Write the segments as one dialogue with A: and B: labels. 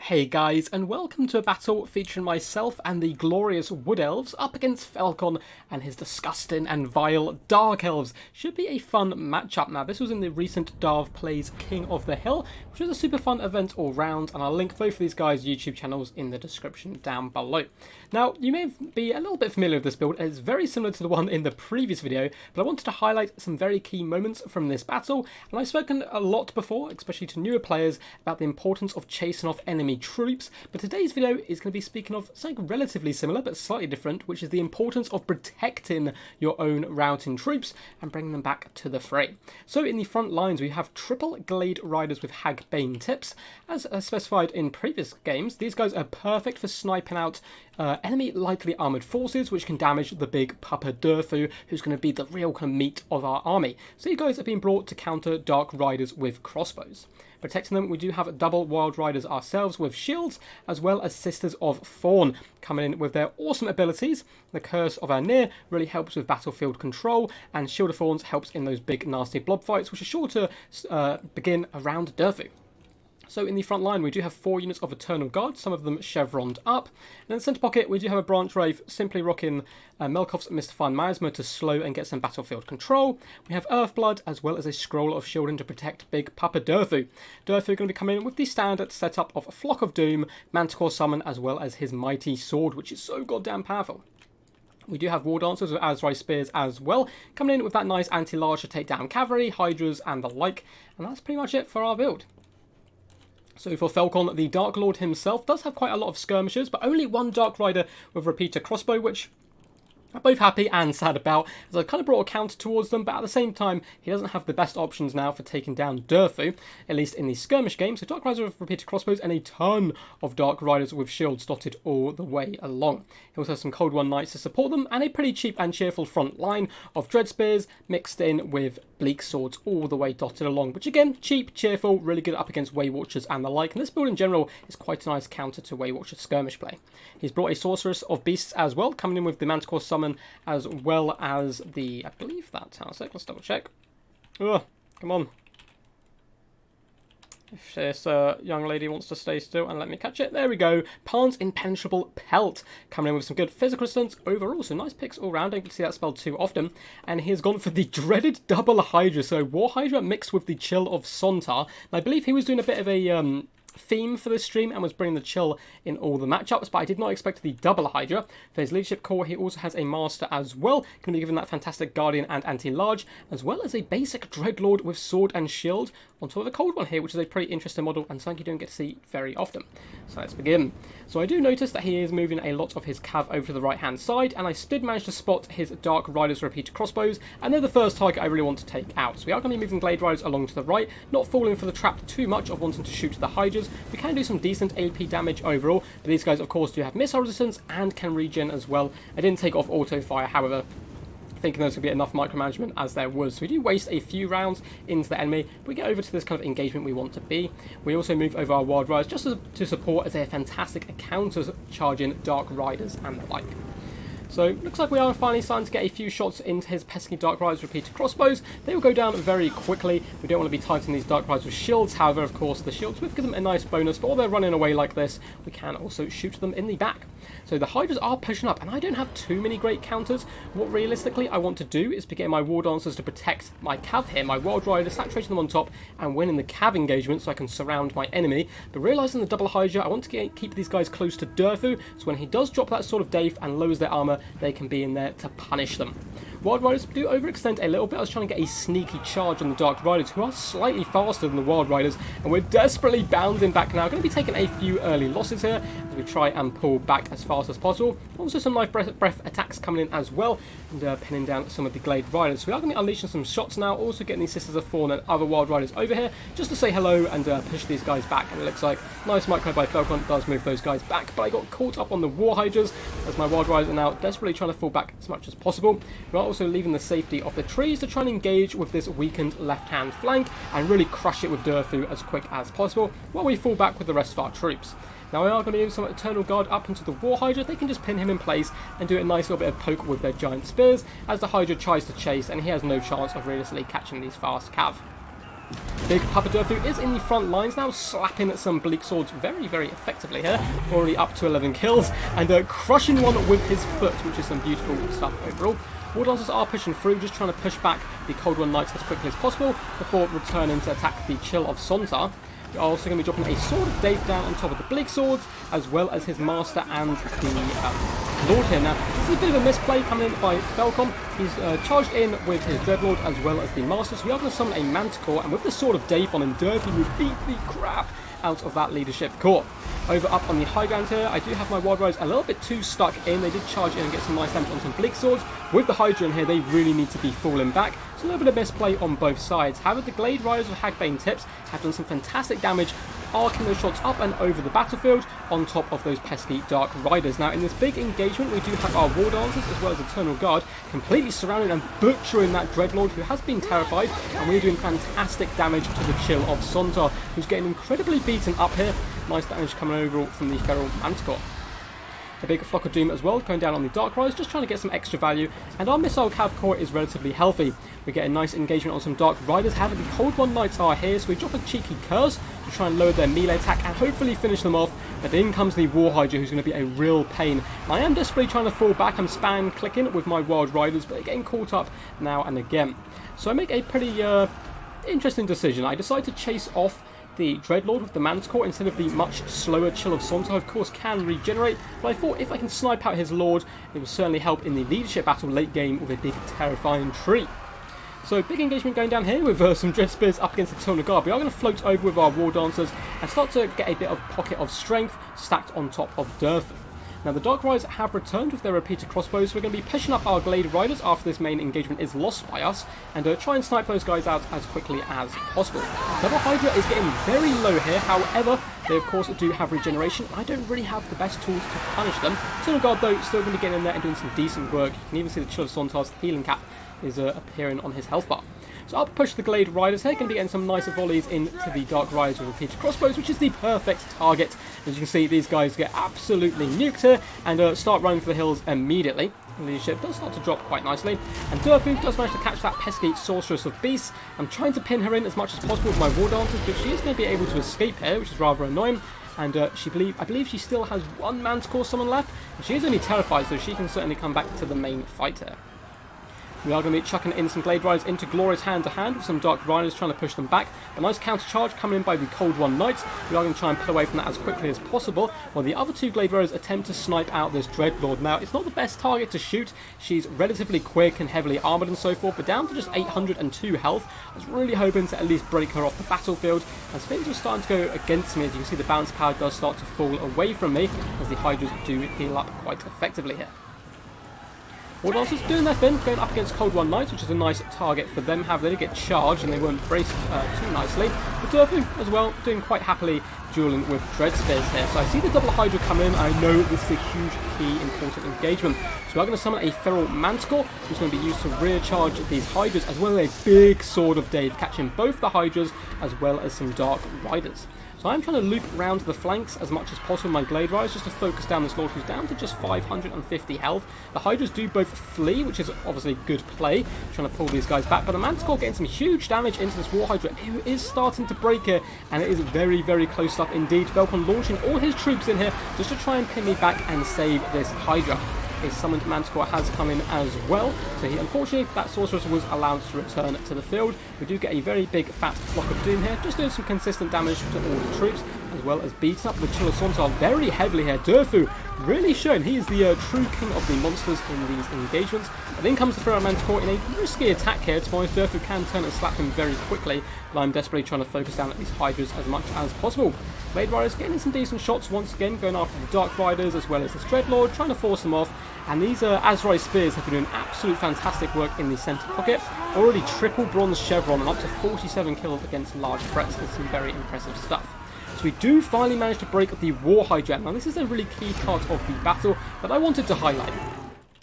A: Hey guys, and welcome to a battle featuring myself and the glorious Wood Elves up against Falcon and his disgusting and vile Dark Elves. Should be a fun matchup. Now, this was in the recent Darv Plays King of the Hill, which was a super fun event all round, and I'll link both of these guys' YouTube channels in the description down below. Now, you may be a little bit familiar with this build. It's very similar to the one in the previous video, but I wanted to highlight some very key moments from this battle, and I've spoken a lot before, especially to newer players, about the importance of chasing off enemy troops, but today's video is going to be speaking of something relatively similar but slightly different, which is the importance of protecting your own routing troops and bringing them back to the fray. So in the front lines we have triple Glade Riders with Hagbane tips. As specified in previous games, these guys are perfect for sniping out enemy lightly armoured forces, which can damage the big Papa Durfu, who's going to be the real kind of meat of our army. So you guys have been brought to counter Dark Riders with crossbows. Protecting them, we do have double Wild Riders ourselves with shields, as well as Sisters of Thorn coming in with their awesome abilities. The Curse of Anir really helps with battlefield control, and Shield of Thorns helps in those big nasty blob fights, which are sure to begin around Durfu. So in the front line, we do have 4 units of Eternal Guard, some of them chevroned up. And in the centre pocket, we do have a Branch Wraith simply rocking Melkov's Mystifying Miasma to slow and get some battlefield control. We have Earthblood, as well as a Scroll of Shielding to protect Big Papa Durfu. Durfu going to be coming in with the standard setup of Flock of Doom, Manticore Summon, as well as his Mighty Sword, which is so goddamn powerful. We do have War Dancers with Azrai Spears as well, coming in with that nice anti-large to take down cavalry, hydras, and the like. And that's pretty much it for our build. So for Falcon, the Dark Lord himself does have quite a lot of skirmishes, but only one Dark Rider with Repeater Crossbow, which I'm both happy and sad about, as I kind of brought a counter towards them, but at the same time, he doesn't have the best options now for taking down Durfu, at least in the skirmish game. So Dark Riders with Repeated Crossbows and a ton of Dark Riders with shields dotted all the way along. He also has some Cold One Knights to support them, and a pretty cheap and cheerful front line of Dread Spears mixed in with Bleak Swords all the way dotted along, which again, cheap, cheerful, really good up against Way Watchers and the like, and this build in general is quite a nice counter to Way Watchers skirmish play. He's brought a Sorceress of Beasts as well, coming in with the Manticore Summon, as well as the, I believe that, let's double check. Oh, come on. If this young lady wants to stay still and let me catch it, there we go. Pan's Impenetrable Pelt, coming in with some good physical resistance overall, so nice picks all round. Don't get to see that spelled too often. And he has gone for the dreaded double Hydra, so War Hydra mixed with the Chill of Sontar. And I believe he was doing a bit of a theme for this stream and was bringing the chill in all the matchups, but I did not expect the double Hydra. For his leadership core, he also has a master as well, going to be given that fantastic Guardian and Anti-Large, as well as a basic Dreadlord with sword and shield on top of a cold one here, which is a pretty interesting model and something you don't get to see very often. So let's begin. So I do notice that he is moving a lot of his cav over to the right hand side, and I did manage to spot his Dark Riders Repeated Crossbows, and they're the first target I really want to take out. So we are going to be moving Glade Riders along to the right, not falling for the trap too much of wanting to shoot the Hydras. We can do some decent AP damage overall, but these guys of course do have missile resistance and can regen as well. I didn't take off auto fire, however, thinking there's going to be enough micromanagement as there was. So we do waste a few rounds into the enemy, but we get over to this kind of engagement we want to be. We also move over our Wild Riders just to support as they're fantastic counters charging Dark Riders and the like. So looks like we are finally starting to get a few shots into his pesky Dark Riders Repeated Crossbows. They will go down very quickly. We don't want to be targeting these Dark Riders with shields. However, of course, the shields will give them a nice bonus, but while they're running away like this, we can also shoot them in the back. So the Hydras are pushing up, and I don't have too many great counters. What realistically I want to do is be getting my War Dancers to protect my cav here, my Wild Riders, saturating them on top and winning the cav engagement so I can surround my enemy. But realising the double Hydra, I want to keep these guys close to Durfu, so when he does drop that Sword of Dave and lowers their armour, they can be in there to punish them. Wild Riders do overextend a little bit. I was trying to get a sneaky charge on the Dark Riders, who are slightly faster than the Wild Riders, and we're desperately bounding back now. Going to be taking a few early losses here as we try and pull back as fast as possible. Also some life breath attacks coming in as well, and pinning down some of the Glade Riders. So we are going to be unleashing some shots now, also getting these Sisters of Thorn and other Wild Riders over here, just to say hello and push these guys back. And it looks like nice micro by Falcon does move those guys back, but I got caught up on the War Hydras as my Wild Riders are now desperately trying to fall back as much as possible. We are also leaving the safety of the trees to try and engage with this weakened left-hand flank and really crush it with Durfu as quick as possible while we fall back with the rest of our troops. Now we are going to use some Eternal Guard up into the War Hydra. They can just pin him in place and do a nice little bit of poke with their giant spears as the Hydra tries to chase, and he has no chance of realistically catching these fast cav. Big Papa Durfu is in the front lines now, slapping at some bleak swords very, very effectively here. Already up to 11 kills, and crushing one with his foot, which is some beautiful stuff overall. War Dancers are pushing through, just trying to push back the Cold One Knights as quickly as possible before returning to attack the Chill of Sontar. We're also going to be dropping a Sword of Dave down on top of the Bleak Swords, as well as his Master and the Lord here. Now, this is a bit of a misplay coming in by Falcon. He's charged in with his Dreadlord as well as the Master, so we are going to summon a Manticore, and with the Sword of Dave on him, Durfee will beat the crap out of that leadership core. Over up on the high ground here, I do have my Wild Riders a little bit too stuck in. They did charge in and get some nice damage on some Bleak Swords. With the Hydra in here, they really need to be falling back. So a little bit of misplay on both sides. However, the Glade Riders with Hagbane tips have done some fantastic damage, arcing those shots up and over the battlefield on top of those pesky Dark Riders. Now, in this big engagement, we do have our War Dancers as well as Eternal Guard completely surrounding and butchering that Dreadlord, who has been terrified, and we're doing fantastic damage to the Chill of Sontar, who's getting incredibly beaten up here. Nice damage coming overall from the Feral Manticore. A big Flock of Doom as well, going down on the Dark Riders, just trying to get some extra value, and our Missile Cav Core is relatively healthy. We get a nice engagement on some Dark Riders. However, the Cold One Knights are here, so we drop a cheeky Curse to try and lower their melee attack and hopefully finish them off. But in comes the War Hydra, who's going to be a real pain. I am desperately trying to fall back. I'm spam clicking with my Wild Riders, but they're getting caught up now and again. So I make a pretty interesting decision. I decide to chase off the Dreadlord with the Manticore instead of the much slower Chill of Sontar. Of course, can regenerate, but I thought if I can snipe out his Lord, it will certainly help in the leadership battle late game with a big terrifying tree. So big engagement going down here with some Dread Spears up against the Eternal Guard. We are going to float over with our War Dancers and start to get a bit of pocket of strength stacked on top of Durf. Now, the Dark Riders have returned with their repeater crossbows, so we're going to be pushing up our Glade Riders after this main engagement is lost by us, and try and snipe those guys out as quickly as possible. Double Hydra is getting very low here, however, they of course do have regeneration. I don't really have the best tools to punish them. Eternal Guard, though, still going to be getting in there and doing some decent work. You can even see the Chill of Sontar's healing cap is appearing on his health bar. So I'll push the Glade Riders here, going to be getting some nicer volleys into the Dark Riders with repeated crossbows, which is the perfect target. As you can see, these guys get absolutely nuked here and start running for the hills immediately. The leadership does start to drop quite nicely, and Durfu does manage to catch that pesky Sorceress of Beasts. I'm trying to pin her in as much as possible with my War Dancers, but she is going to be able to escape here, which is rather annoying. And I believe she still has one Manticore summon left, and she is only terrified, so she can certainly come back to the main fight here. We are going to be chucking in some Glade Riders into Glorious hand-to-hand with some Dark Riders trying to push them back. A nice counter-charge coming in by the Cold One Knights. We are going to try and pull away from that as quickly as possible, while the other two Glade Riders attempt to snipe out this Dreadlord. Now, it's not the best target to shoot. She's relatively quick and heavily armoured and so forth, but down to just 802 health. I was really hoping to at least break her off the battlefield, as things were starting to go against me. As you can see, the balance power does start to fall away from me, as the Hydras do heal up quite effectively here. War Dancers doing their thing, going up against Cold One Knights, which is a nice target for them. However, they did get charged and they weren't braced too nicely. But Durfu, as well, doing quite happily dueling with Dread Spears here. So I see the double Hydra come in. I know this is a huge, key, important engagement. So we are going to summon a Feral Manticore, which is going to be used to rear charge these Hydras, as well as a big Sword of Dave, catching both the Hydras as well as some Dark Riders. So I'm trying to loop around the flanks as much as possible with my Glade Riders, just to focus down this Lord, who's down to just 550 health. The Hydras do both flee, which is obviously good play, trying to pull these guys back, but the Manticore getting some huge damage into this War Hydra, who is starting to break here, and it is very, very close stuff indeed. Velcon launching all his troops in here just to try and pin me back and save this Hydra. A summoned Manticore has come in as well, so unfortunately that Sorceress was allowed to return to the field. We do get a very big fat Flock of Doom here, just doing some consistent damage to all the troops, as well as beating up the Chill of Sontar very heavily here. Durfu really showing he is the true king of the monsters in these engagements. And then comes the Feral Manticore in a risky attack here. To be honest, Durfu can turn and slap him very quickly, but I'm desperately trying to focus down at these Hydras as much as possible. Glade Riders getting some decent shots once again, going after the Dark Riders as well as this Dreadlord, trying to force them off. And these Azrai Spears have been doing absolute fantastic work in the centre pocket. Already triple bronze chevron and up to 47 kills against large threats. It's some very impressive stuff. So we do finally manage to break the War Hydra. Now this is a really key part of the battle that I wanted to highlight.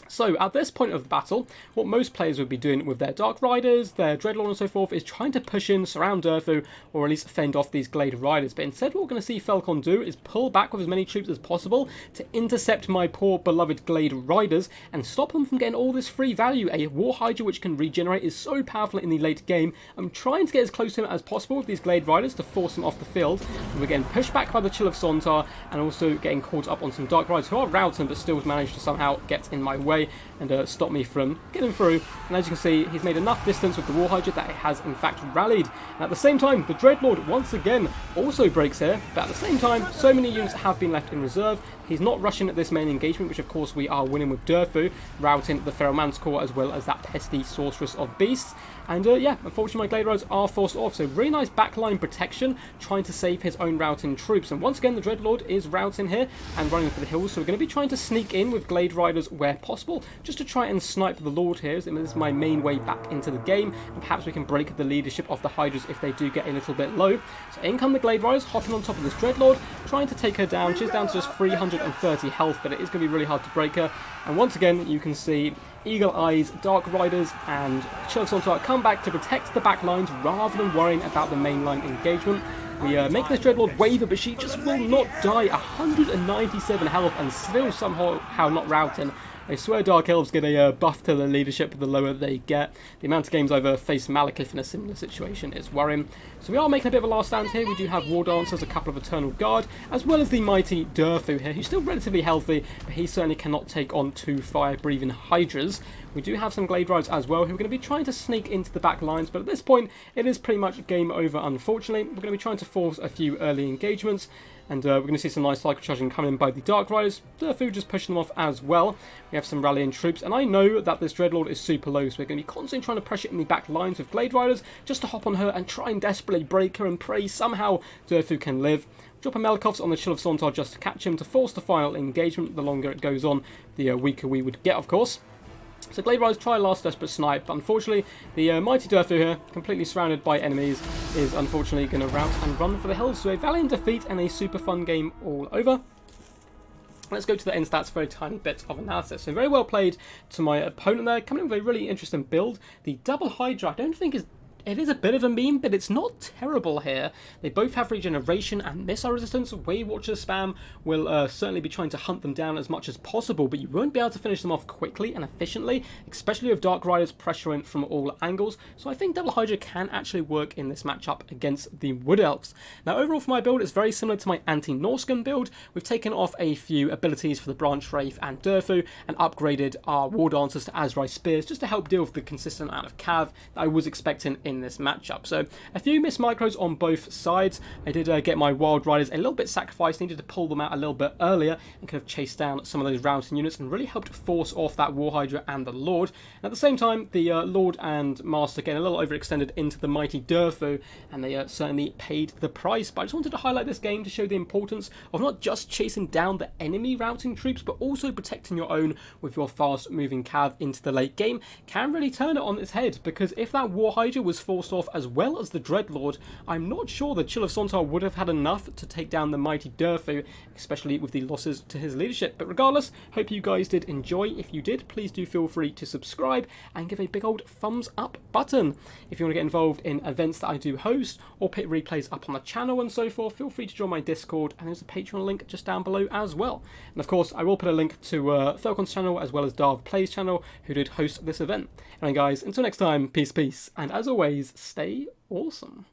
A: So at this point of the battle, what most players would be doing with their Dark Riders, their Dreadlord and so forth, is trying to push in, surround Durthu, or at least fend off these Glade Riders. But instead what we're going to see Falcon do is pull back with as many troops as possible to intercept my poor beloved Glade Riders and stop them from getting all this free value. A War Hydra which can regenerate is so powerful in the late game. I'm trying to get as close to him as possible with these Glade Riders to force him off the field. And we're getting pushed back by the Chill of Sontar and also getting caught up on some Dark Riders who are routing but still manage to somehow get in my way and stop me from getting through. And as you can see, he's made enough distance with the War Hydra that it has in fact rallied. And at the same time, the Dreadlord once again also breaks here, but at the same time, so many units have been left in reserve. He's not rushing at this main engagement, which of course we are winning with Durthu, routing the Feral Manticore as well as that pesky Sorceress of Beasts. And yeah, unfortunately my Glade Riders are forced off, so really nice backline protection, trying to save his own routing troops. And once again, the Dreadlord is routing here and running for the hills, so we're going to be trying to sneak in with Glade Riders where possible, just to try and snipe the Lord here. So this is my main way back into the game, and perhaps we can break the leadership of the Hydras if they do get a little bit low. So in come the Glade Riders, hopping on top of this Dreadlord, trying to take her down. She's down to just 330 health, but it is going to be really hard to break her. And once again, you can see Eagle Eyes, Dark Riders, and Chill of Sontar come back to protect the back lines rather than worrying about the mainline engagement. We make this Dreadlord waver, but she just will not die. 197 health and still somehow not routing. I swear Dark Elves get a buff to their leadership the lower they get. The amount of games I've faced Malekith in a similar situation is worrying. So we are making a bit of a last stand here. We do have War Dancers, a couple of Eternal Guard, as well as the mighty Durthu here, who's still relatively healthy, but he certainly cannot take on 2 fire-breathing Hydras. We do have some Glade Riders as well, who are going to be trying to sneak into the back lines, but at this point, it is pretty much game over, unfortunately. We're going to be trying to force a few early engagements, and we're going to see some nice cycle charging coming in by the Dark Riders. Durthu just pushing them off as well. We have some rallying troops, and I know that this Dreadlord is super low, so we're going to be constantly trying to pressure in the back lines with Glade Riders, just to hop on her and try and desperately break her and pray somehow Durthu can live. Drop a Melkoffs on the Chill of Sontar just to catch him, to force the final engagement. The longer it goes on, the weaker we would get, of course. So Glade Riders try last desperate snipe, but unfortunately the mighty Durthu here, completely surrounded by enemies, is unfortunately going to rout and run for the hills. So a valiant defeat and a super fun game all over. Let's go to the end stats for a tiny bit of analysis. So very well played to my opponent there, coming in with a really interesting build. The double Hydra I don't think is... It is a bit of a meme, but it's not terrible here. They both have regeneration and missile resistance. Weight Watchers spam will certainly be trying to hunt them down as much as possible, but you won't be able to finish them off quickly and efficiently, especially with Dark Riders pressuring from all angles. So I think Double Hydra can actually work in this matchup against the Wood Elves. Now overall for my build, it's very similar to my anti-Norscan build. We've taken off a few abilities for the Branch Wraith and Durthu and upgraded our War Dancers to Azrai Spears just to help deal with the consistent amount of cav that I was expecting in this matchup. So a few missed micros on both sides. I did get my Wild Riders a little bit sacrificed, needed to pull them out a little bit earlier and could have chased down some of those routing units and really helped force off that War Hydra and the Lord. And at the same time, the Lord and Master getting a little overextended into the mighty Durthu, and they certainly paid the price. But I just wanted to highlight this game to show the importance of not just chasing down the enemy routing troops, but also protecting your own with your fast moving cav into the late game. Can really turn it on its head, because if that War Hydra was forced off as well as the Dreadlord, I'm not sure the Chill of Sontar would have had enough to take down the mighty Durthu, especially with the losses to his leadership. But regardless, hope you guys did enjoy. If you did, please do feel free to subscribe and give a big old thumbs up button. If you want to get involved in events that I do host or put replays up on the channel and so forth, feel free to join my Discord, and there's a Patreon link just down below as well. And of course, I will put a link to Falcon's channel as well as Darv Plays channel, who did host this event. Anyway guys, until next time, peace, and as always, stay awesome.